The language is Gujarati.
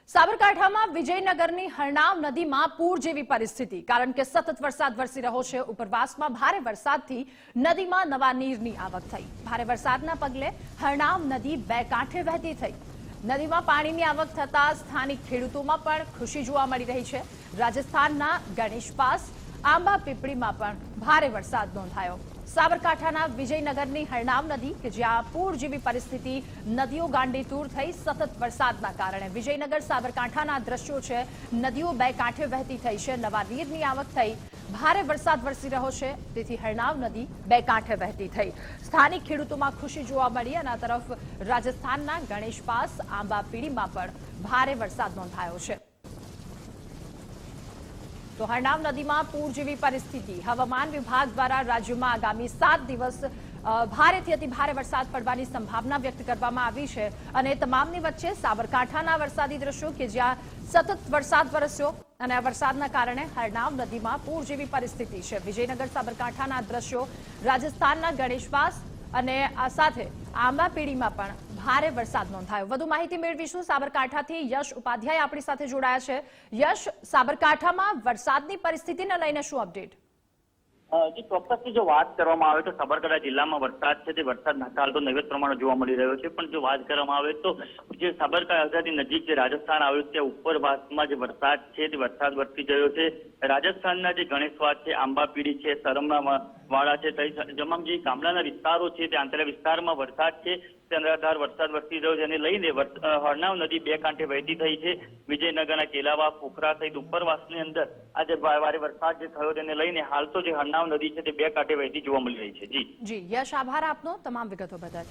સાબરકાંઠામાં વિજયનગરની હરનાવ નદીમાં પૂર જેવી પરિસ્થિતિ કારણ કે સતત વરસાદ વરસી રહ્યો છે। ઉપરવાસમાં ભારે વરસાદથી નદીમાં નવા નીરની આવક થઈ। ભારે વરસાદના પગલે હરનાવ નદી બે કાંઠે વહેતી થઈ। નદીમાં પાણીની આવક થતા સ્થાનિક ખેડૂતોમાં પણ ખુશી જોવા મળી રહી છે। રાજસ્થાનના ગણેશપાસ આંબા પીપળીમાં પણ ભારે વરસાદ નોંધાયો। સાબરકાંઠાના વિજયનગરની હરનાવ નદી કે જ્યાં પૂર જેવી પરિસ્થિતિ નદીઓ ગાંડીતુર થઈ સતત વરસાદના કારણે વિજયનગર સાબરકાંઠાના દ્રશ્યો છે। નદીઓ બે કાંઠે વહેતી થઈ છે, નવા નીરની આવક થઈ, ભારે વરસાદ વરસી રહ્યો છે તેથી હરનાવ નદી બે કાંઠે વહેતી થઈ। સ્થાનિક ખેડૂતોમાં ખુશી જોવા મળી અને આ તરફ રાજસ્થાનના ગણેશપાસ આંબા પીડીમાં પણ ભારે વરસાદ નોંધાયો છે। તો હરનાવ નદીમાં પૂર જેવી પરિસ્થિતિ હવામાન વિભાગ દ્વારા રાજ્યમાં આગામી 7 દિવસ ભારેથી અતિ ભારે વરસાદ પડવાની સંભાવના વ્યક્ત કરવામાં આવી છે અને તમામની વચ્ચે સાબરકાંઠાના વરસાદી દ્રશ્યો કે જ્યાં સતત વરસાદ વરસ્યો અને આ વરસાદના કારણે હરનાવ નદીમાં પૂર જેવી પરિસ્થિતિ છે। વિજયનગર સાબરકાંઠાના દ્રશ્યો રાજસ્થાનના ગણેશપાસ અને આ સાથે આંબા પીડીમાં પણ ભારે વરસાદ નોંધાયો। વધુ માહિતી મેળવીશું સાબરકાંઠાથી યશ ઉપાધ્યાય આપણી સાથે જોડાયા છે। યશ, સાબરકાંઠામાં વરસાદની પરિસ્થિતિને લઈને શું અપડેટ? જે ચોક્કસથી જો વાત કરવામાં આવે તો સાબરકાંઠા જિલ્લામાં વરસાદ છે તે વરસાદ હાલ તો નૈવેદ્ય પ્રમાણે જોવા મળી રહ્યો છે, પણ જો વાત કરવામાં આવે તો જે સાબરકાંઠાથી નજીક જે રાજસ્થાન આવ્યું છે ઉપરવાસમાં જે વરસાદ છે તે વરસાદ વરસી ગયો છે। રાજસ્થાનના જે ગણેશવાસ છે, આંબાપીડી છે, સરમના વાળા છે, તમામ જે ગામડાના વિસ્તારો છે તે આંતરિક વિસ્તારમાં વરસાદ છે તે અનરાધાર વરસાદ વરસી રહ્યો છે અને લઈને હરનાવ નદી બે કાંઠે વહેતી થઈ છે। વિજયનગરના કેલાવા, પોખરા સહિત ઉપરવાસની અંદર આજે ભારે વરસાદ જે થયો તેને લઈને હાલ તો જે હરનાવ નદી છે તે બે કાંઠે વહેતી જોવા મળી રહી છે। જી યશ, આભાર આપનો તમામ વિગતો બદલ।